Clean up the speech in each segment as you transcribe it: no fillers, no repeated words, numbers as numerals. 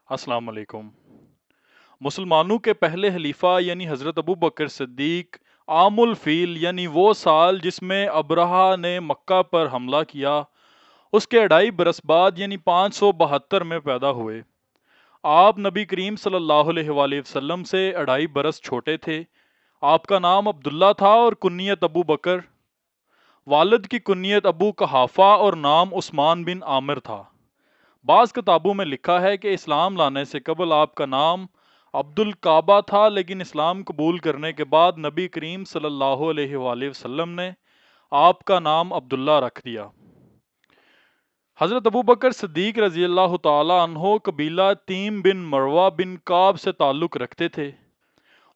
السلام علیکم۔ مسلمانوں کے پہلے خلیفہ یعنی حضرت ابو بکر صدیق عام الفیل یعنی وہ سال جس میں ابرہہ نے مکہ پر حملہ کیا، اس کے 2.5 برس بعد یعنی 572 میں پیدا ہوئے۔ آپ نبی کریم صلی اللہ علیہ وآلہ وسلم سے 2.5 برس چھوٹے تھے۔ آپ کا نام عبداللہ تھا اور کنیت ابو بکر، والد کی کنیت ابو قحافہ اور نام عثمان بن عامر تھا۔ بعض کتابوں میں لکھا ہے کہ اسلام لانے سے قبل آپ کا نام عبد الکعبہ تھا، لیکن اسلام قبول کرنے کے بعد نبی کریم صلی اللہ علیہ وآلہ وسلم نے آپ کا نام عبداللہ رکھ دیا۔ حضرت ابو بکر صدیق رضی اللہ تعالی عنہ قبیلہ تیم بن مروہ بن کعب سے تعلق رکھتے تھے۔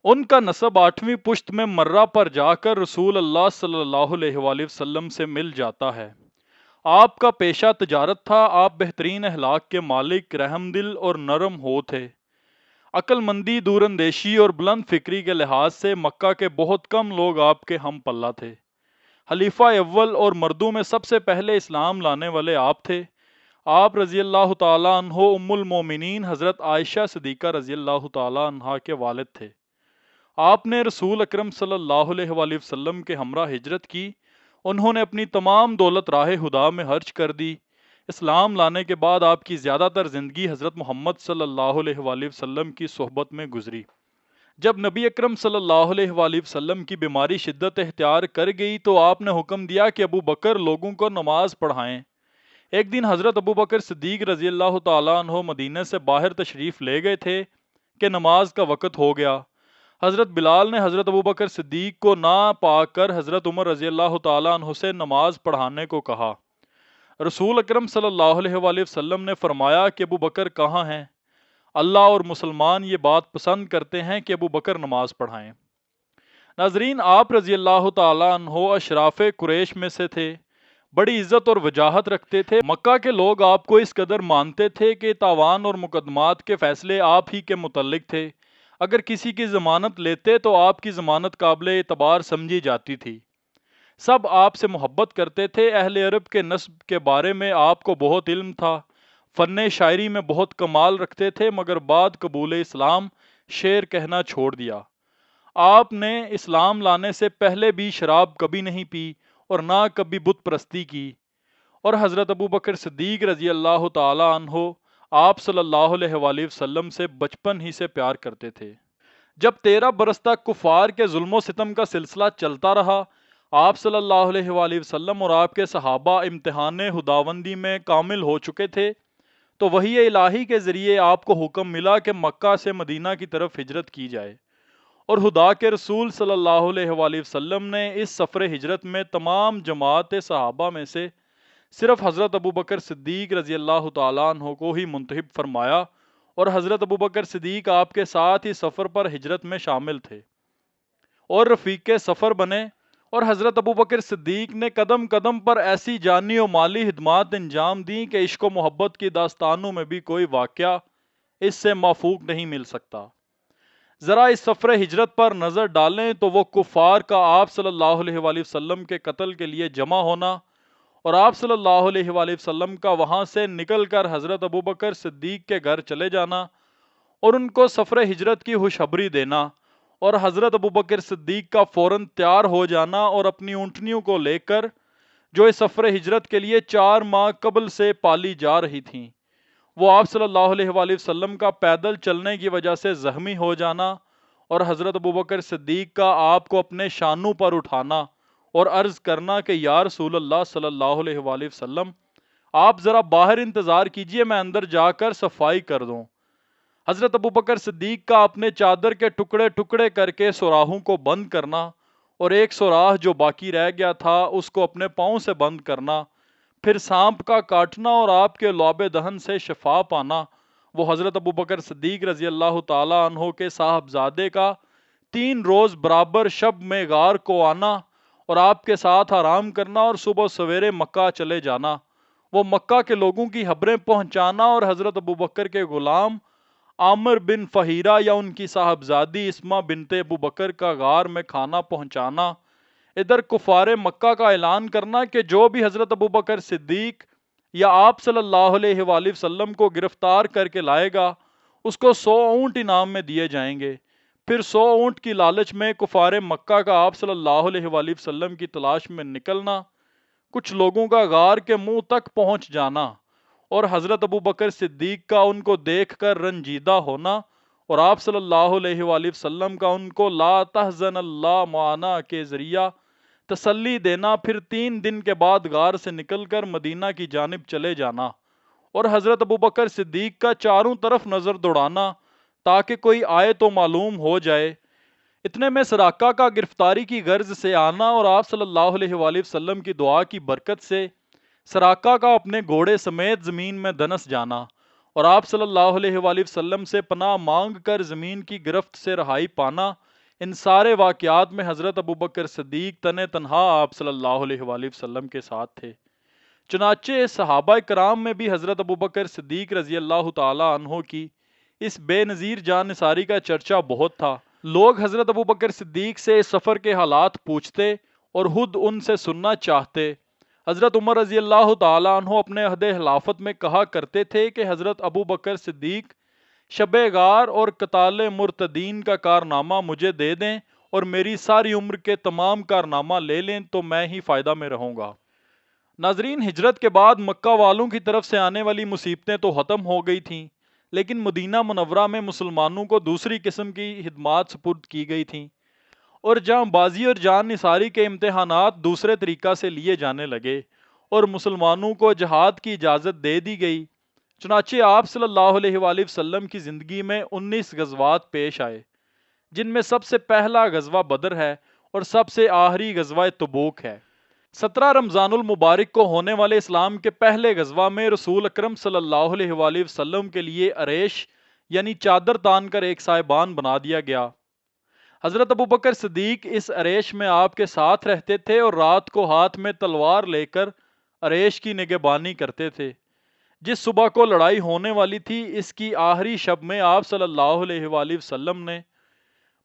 ان کا نسب 8ویں پشت میں مرہ پر جا کر رسول اللہ صلی اللہ علیہ وآلہ وسلم سے مل جاتا ہے۔ آپ کا پیشہ تجارت تھا۔ آپ بہترین اخلاق کے مالک، رحم دل اور نرم ہو تھے۔ عقل مندی، دور اندیشی اور بلند فکری کے لحاظ سے مکہ کے بہت کم لوگ آپ کے ہم پلہ تھے۔ خلیفہ اول اور مردوں میں سب سے پہلے اسلام لانے والے آپ تھے۔ آپ رضی اللہ تعالیٰ عنہ ام المومنین حضرت عائشہ صدیقہ رضی اللہ تعالیٰ عنہا کے والد تھے۔ آپ نے رسول اکرم صلی اللہ علیہ وآلہ وسلم کے ہمراہ ہجرت کی۔ انہوں نے اپنی تمام دولت راہ خدا میں خرچ کر دی۔ اسلام لانے کے بعد آپ کی زیادہ تر زندگی حضرت محمد صلی اللہ علیہ وآلہ وسلم کی صحبت میں گزری۔ جب نبی اکرم صلی اللہ علیہ وآلہ وسلم کی بیماری شدت اختیار کر گئی تو آپ نے حکم دیا کہ ابو بکر لوگوں کو نماز پڑھائیں۔ ایک دن حضرت ابو بکر صدیق رضی اللہ تعالیٰ عنہ مدینہ سے باہر تشریف لے گئے تھے کہ نماز کا وقت ہو گیا۔ حضرت بلال نے حضرت ابو بکر صدیق کو نہ پا کر حضرت عمر رضی اللہ تعالیٰ عنہ سے نماز پڑھانے کو کہا۔ رسول اکرم صلی اللہ علیہ وآلہ وسلم نے فرمایا کہ ابو بکر کہاں ہیں؟ اللہ اور مسلمان یہ بات پسند کرتے ہیں کہ ابو بکر نماز پڑھائیں۔ ناظرین، آپ رضی اللہ تعالیٰ عنہ اشراف قریش میں سے تھے، بڑی عزت اور وجاہت رکھتے تھے۔ مکہ کے لوگ آپ کو اس قدر مانتے تھے کہ تاوان اور مقدمات کے فیصلے آپ ہی کے متعلق تھے۔ اگر کسی کی ضمانت لیتے تو آپ کی ضمانت قابل اعتبار سمجھی جاتی تھی۔ سب آپ سے محبت کرتے تھے۔ اہل عرب کے نسب کے بارے میں آپ کو بہت علم تھا۔ فن شاعری میں بہت کمال رکھتے تھے، مگر بعد قبول اسلام شعر کہنا چھوڑ دیا۔ آپ نے اسلام لانے سے پہلے بھی شراب کبھی نہیں پی اور نہ کبھی بت پرستی کی، اور حضرت ابو بکر صدیق رضی اللہ تعالی عنہ آپ صلی اللہ علیہ وآلہ وسلم سے بچپن ہی سے پیار کرتے تھے۔ جب 13 برس تک کفار کے ظلم و ستم کا سلسلہ چلتا رہا، آپ صلی اللہ علیہ وآلہ وسلم اور آپ کے صحابہ امتحان خداوندی میں کامل ہو چکے تھے، تو وحی الہی کے ذریعے آپ کو حکم ملا کہ مکہ سے مدینہ کی طرف ہجرت کی جائے، اور خدا کے رسول صلی اللہ علیہ وآلہ وسلم نے اس سفر ہجرت میں تمام جماعت صحابہ میں سے صرف حضرت ابو بکر صدیق رضی اللہ تعالیٰ عنہ کو ہی منتخب فرمایا، اور حضرت ابو بکر صدیق آپ کے ساتھ ہی سفر پر ہجرت میں شامل تھے اور رفیق سفر بنے، اور حضرت ابو بکر صدیق نے قدم قدم پر ایسی جانی و مالی خدمات انجام دیں کہ عشق و محبت کی داستانوں میں بھی کوئی واقعہ اس سے مافوق نہیں مل سکتا۔ ذرا اس سفر ہجرت پر نظر ڈالیں تو وہ کفار کا آپ صلی اللہ علیہ وآلہ وسلم کے قتل کے لیے جمع ہونا، اور آپ صلی اللہ علیہ وآلہ وسلم کا وہاں سے نکل کر حضرت ابو بکر صدیق کے گھر چلے جانا اور ان کو سفر ہجرت کی خوشخبری دینا، اور حضرت ابو بکر صدیق کا فوراً تیار ہو جانا اور اپنی اونٹنیوں کو لے کر، جو اس سفر ہجرت کے لیے 4 ماہ قبل سے پالی جا رہی تھیں، وہ آپ صلی اللہ علیہ وآلہ وسلم کا پیدل چلنے کی وجہ سے زخمی ہو جانا، اور حضرت ابو بکر صدیق کا آپ کو اپنے شانوں پر اٹھانا اور عرض کرنا کہ یا رسول اللہ صلی اللہ علیہ وآلہ وسلم، آپ ذرا باہر انتظار کیجئے، میں اندر جا کر صفائی کر دوں۔ حضرت ابو بکر صدیق کا اپنے چادر کے ٹکڑے ٹکڑے کر کے سوراخوں کو بند کرنا، اور ایک سوراخ جو باقی رہ گیا تھا اس کو اپنے پاؤں سے بند کرنا، پھر سانپ کا کاٹنا اور آپ کے لعاب دہن سے شفا پانا، وہ حضرت ابو بکر صدیق رضی اللہ تعالی عنہ کے صاحبزادے کا 3 روز برابر شب میں غار کو آنا اور آپ کے ساتھ آرام کرنا اور صبح سویرے مکہ چلے جانا، وہ مکہ کے لوگوں کی خبریں پہنچانا، اور حضرت ابو بکر کے غلام عامر بن فہیرہ یا ان کی صاحبزادی اسمہ بنت ابو بکر کا غار میں کھانا پہنچانا، ادھر کفار مکہ کا اعلان کرنا کہ جو بھی حضرت ابو بکر صدیق یا آپ صلی اللہ علیہ وآلہ وسلم کو گرفتار کر کے لائے گا اس کو 100 اونٹ انعام میں دیے جائیں گے۔ پھر 100 اونٹ کی لالچ میں کفار مکہ کا آپ صلی اللہ علیہ وآلہ وسلم کی تلاش میں نکلنا، کچھ لوگوں کا غار کے منہ تک پہنچ جانا اور حضرت ابو بکر صدیق کا ان کو دیکھ کر رنجیدہ ہونا اور آپ صلی اللہ علیہ وآلہ وسلم کا ان کو لا تحزن اللہ معنا کے ذریعہ تسلی دینا، پھر 3 دن کے بعد غار سے نکل کر مدینہ کی جانب چلے جانا اور حضرت ابو بکر صدیق کا چاروں طرف نظر دوڑانا تاکہ کوئی آئے تو معلوم ہو جائے۔ اتنے میں سراقہ کا گرفتاری کی غرض سے آنا اور آپ صلی اللہ علیہ وآلہ وسلم کی دعا کی برکت سے سراقہ کا اپنے گھوڑے سمیت زمین میں دنس جانا اور آپ صلی اللہ علیہ وآلہ وسلم سے پناہ مانگ کر زمین کی گرفت سے رہائی پانا، ان سارے واقعات میں حضرت ابو بکر صدیق تنہا آپ صلی اللہ علیہ وآلہ وسلم کے ساتھ تھے۔ چنانچہ صحابہ کرام میں بھی حضرت ابو بکر صدیق رضی اللہ تعالی عنہ کی اس بے نظیر جان نثاری کا چرچا بہت تھا۔ لوگ حضرت ابو بکر صدیق سے اس سفر کے حالات پوچھتے اور خود ان سے سننا چاہتے۔ حضرت عمر رضی اللہ تعالی عنہ اپنے عہد خلافت میں کہا کرتے تھے کہ حضرت ابو بکر صدیق شب غار اور قتال مرتدین کا کارنامہ مجھے دے دیں اور میری ساری عمر کے تمام کارنامہ لے لیں تو میں ہی فائدہ میں رہوں گا۔ ناظرین، ہجرت کے بعد مکہ والوں کی طرف سے آنے والی مصیبتیں تو ختم ہو گئی تھیں، لیکن مدینہ منورہ میں مسلمانوں کو دوسری قسم کی خدمات سپرد کی گئی تھیں اور جہاں بازی اور جان نثاری کے امتحانات دوسرے طریقہ سے لیے جانے لگے اور مسلمانوں کو جہاد کی اجازت دے دی گئی، چنانچہ آپ صلی اللہ علیہ وآلہ وسلم کی زندگی میں 19 غزوات پیش آئے، جن میں سب سے پہلا غزوہ بدر ہے اور سب سے آخری غزوہ تبوک ہے۔ 17 رمضان المبارک کو ہونے والے اسلام کے پہلے غزوہ میں رسول اکرم صلی اللہ علیہ وآلہ وسلم کے لیے عریش یعنی چادر تان کر ایک سائبان بنا دیا گیا۔ حضرت ابو بکر صدیق اس عریش میں آپ کے ساتھ رہتے تھے اور رات کو ہاتھ میں تلوار لے کر عریش کی نگہبانی کرتے تھے۔ جس صبح کو لڑائی ہونے والی تھی، اس کی آخری شب میں آپ صلی اللہ علیہ وآلہ وسلم نے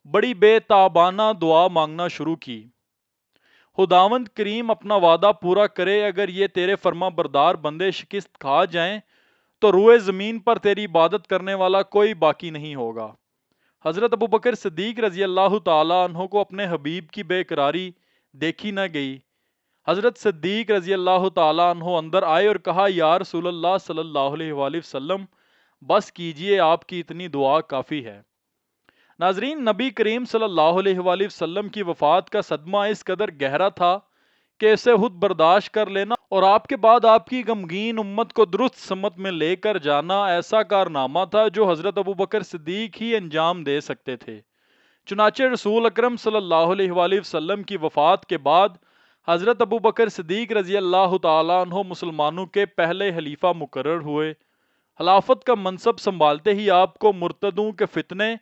بڑی بے تابانہ دعا مانگنا شروع کی۔ خداوند کریم اپنا وعدہ پورا کرے، اگر یہ تیرے فرما بردار بندے شکست کھا جائیں تو روئے زمین پر تیری عبادت کرنے والا کوئی باقی نہیں ہوگا۔ حضرت ابو بکر صدیق رضی اللہ تعالی عنہ کو اپنے حبیب کی بے قراری دیکھی نہ گئی۔ حضرت صدیق رضی اللہ تعالی عنہ اندر آئے اور کہا، یا رسول اللہ صلی اللہ علیہ وآلہ وسلم، بس کیجئے، آپ کی اتنی دعا کافی ہے۔ ناظرین، نبی کریم صلی اللہ علیہ وآلہ وسلم کی وفات کا صدمہ اس قدر گہرا تھا کہ اسے خود برداشت کر لینا اور آپ کے بعد آپ کی غمگین امت کو درست سمت میں لے کر جانا ایسا کارنامہ تھا جو حضرت ابو بکر صدیق ہی انجام دے سکتے تھے۔ چنانچہ رسول اکرم صلی اللہ علیہ وآلہ وسلم کی وفات کے بعد حضرت ابو بکر صدیق رضی اللہ تعالیٰ عنہ مسلمانوں کے پہلے خلیفہ مقرر ہوئے۔ خلافت کا منصب سنبھالتے ہی آپ کو مرتدوں کے فتنے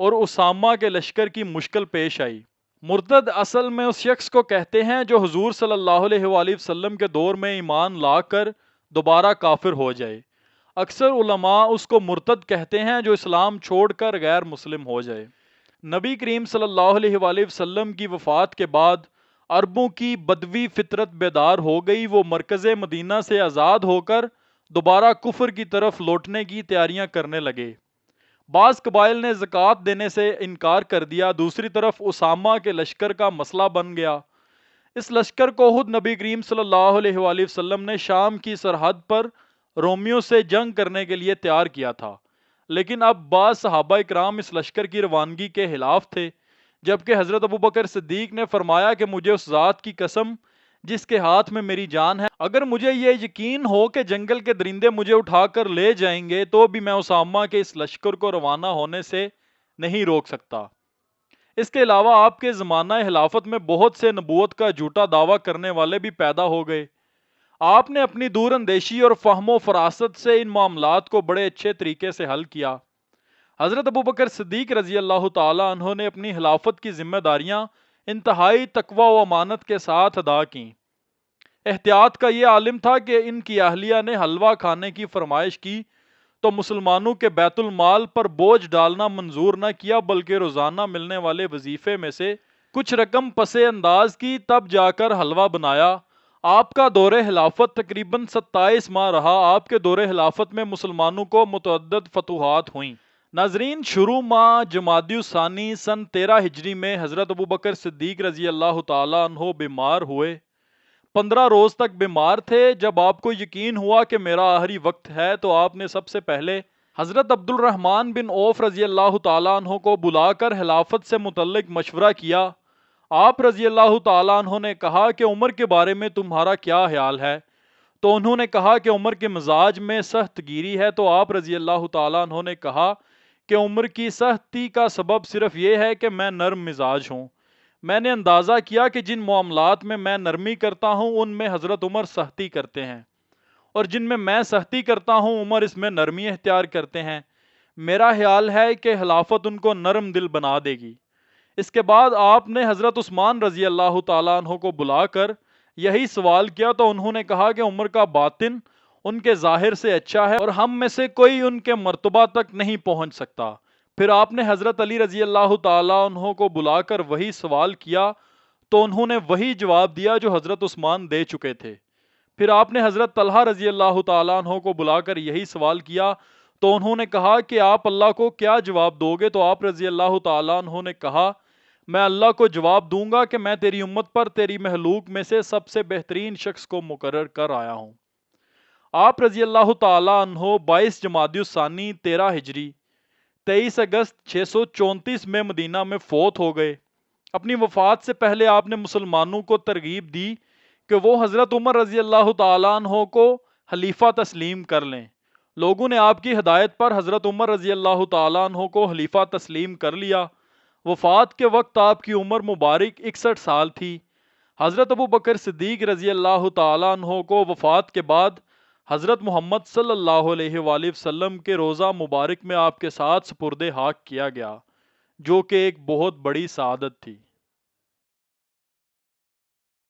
اور اسامہ کے لشکر کی مشکل پیش آئی۔ مرتد اصل میں اس شخص کو کہتے ہیں جو حضور صلی اللہ علیہ وآلہ وسلم کے دور میں ایمان لا کر دوبارہ کافر ہو جائے۔ اکثر علماء اس کو مرتد کہتے ہیں جو اسلام چھوڑ کر غیر مسلم ہو جائے۔ نبی کریم صلی اللہ علیہ وآلہ وسلم کی وفات کے بعد عربوں کی بدوی فطرت بیدار ہو گئی، وہ مرکز مدینہ سے آزاد ہو کر دوبارہ کفر کی طرف لوٹنے کی تیاریاں کرنے لگے۔ بعض قبائل نے زکوٰۃ دینے سے انکار کر دیا، دوسری طرف اسامہ کے لشکر کا مسئلہ بن گیا۔ اس لشکر کو خود نبی کریم صلی اللہ علیہ وآلہ وسلم نے شام کی سرحد پر رومیوں سے جنگ کرنے کے لیے تیار کیا تھا، لیکن اب بعض صحابہ کرام اس لشکر کی روانگی کے خلاف تھے، جبکہ حضرت ابو بکر صدیق نے فرمایا کہ مجھے اس ذات کی قسم جس کے ہاتھ میں میری جان ہے، اگر مجھے یہ یقین ہو کہ جنگل کے درندے مجھے اٹھا کر لے جائیں گے تو بھی میں اسامہ کے اس لشکر کو روانہ ہونے سے نہیں روک سکتا۔ اس کے علاوہ آپ کے زمانہ خلافت میں بہت سے نبوت کا جھوٹا دعویٰ کرنے والے بھی پیدا ہو گئے۔ آپ نے اپنی دور اندیشی اور فہم و فراست سے ان معاملات کو بڑے اچھے طریقے سے حل کیا۔ حضرت ابو بکر صدیق رضی اللہ تعالی عنہ نے اپنی خلافت کی ذمہ داریاں انتہائی تقوی و امانت کے ساتھ ادا کیں۔ احتیاط کا یہ عالم تھا کہ ان کی اہلیہ نے حلوہ کھانے کی فرمائش کی تو مسلمانوں کے بیت المال پر بوجھ ڈالنا منظور نہ کیا، بلکہ روزانہ ملنے والے وظیفے میں سے کچھ رقم پس انداز کی، تب جا کر حلوہ بنایا۔ آپ کا دور خلافت تقریباً 27 ماہ رہا۔ آپ کے دور خلافت میں مسلمانوں کو متعدد فتوحات ہوئیں۔ ناظرین، شروع ماہ جمادی الثانی سن 13 ہجری میں حضرت ابوبکر صدیق رضی اللہ تعالیٰ عنہ بیمار ہوئے۔ 15 روز تک بیمار تھے۔ جب آپ کو یقین ہوا کہ میرا آخری وقت ہے تو آپ نے سب سے پہلے حضرت عبد الرحمن بن عوف رضی اللہ تعالیٰ عنہ کو بلا کر خلافت سے متعلق مشورہ کیا۔ آپ رضی اللہ تعالیٰ عنہ نے کہا کہ عمر کے بارے میں تمہارا کیا خیال ہے؟ تو انہوں نے کہا کہ عمر کے مزاج میں سخت گیری ہے۔ تو آپ رضی اللہ تعالیٰ عنہ نے کہا کہ عمر کی سختی کا سبب صرف یہ ہے کہ میں نرم مزاج ہوں۔ میں نے اندازہ کیا کہ جن معاملات میں نرمی کرتا ہوں ان میں حضرت عمر سختی کرتے ہیں، اور جن میں سختی کرتا ہوں عمر اس میں نرمی اختیار کرتے ہیں۔ میرا خیال ہے کہ خلافت ان کو نرم دل بنا دے گی۔ اس کے بعد آپ نے حضرت عثمان رضی اللہ تعالیٰ عنہ کو بلا کر یہی سوال کیا تو انہوں نے کہا کہ عمر کا باطن ان کے ظاہر سے اچھا ہے اور ہم میں سے کوئی ان کے مرتبہ تک نہیں پہنچ سکتا۔ پھر آپ نے حضرت علی رضی اللہ تعالیٰ عنہ کو بلا کر وہی سوال کیا تو انہوں نے وہی جواب دیا جو حضرت عثمان دے چکے تھے۔ پھر آپ نے حضرت طلحہ رضی اللہ تعالیٰ عنہ کو بلا کر یہی سوال کیا تو انہوں نے کہا کہ آپ اللہ کو کیا جواب دو گے؟ تو آپ رضی اللہ تعالیٰ عنہ نے کہا میں اللہ کو جواب دوں گا کہ میں تیری امت پر تیری مخلوق میں سے سب سے بہترین شخص کو مقرر کر آیا ہوں۔ آپ رضی اللہ تعالیٰ عنہ 22 جمادی الثانی 13 ہجری 23 اگست 634 میں مدینہ میں فوت ہو گئے۔ اپنی وفات سے پہلے آپ نے مسلمانوں کو ترغیب دی کہ وہ حضرت عمر رضی اللہ تعالیٰ عنہ کو خلیفہ تسلیم کر لیں۔ لوگوں نے آپ کی ہدایت پر حضرت عمر رضی اللہ تعالیٰ عنہ کو خلیفہ تسلیم کر لیا۔ وفات کے وقت آپ کی عمر مبارک 61 سال تھی۔ حضرت ابوبکر صدیق رضی اللہ تعالیٰ عنہ کو وفات کے بعد حضرت محمد صلی اللہ علیہ وآلہ وسلم کے روضہ مبارک میں آپ کے ساتھ سپرد خاک کیا گیا، جو کہ ایک بہت بڑی سعادت تھی۔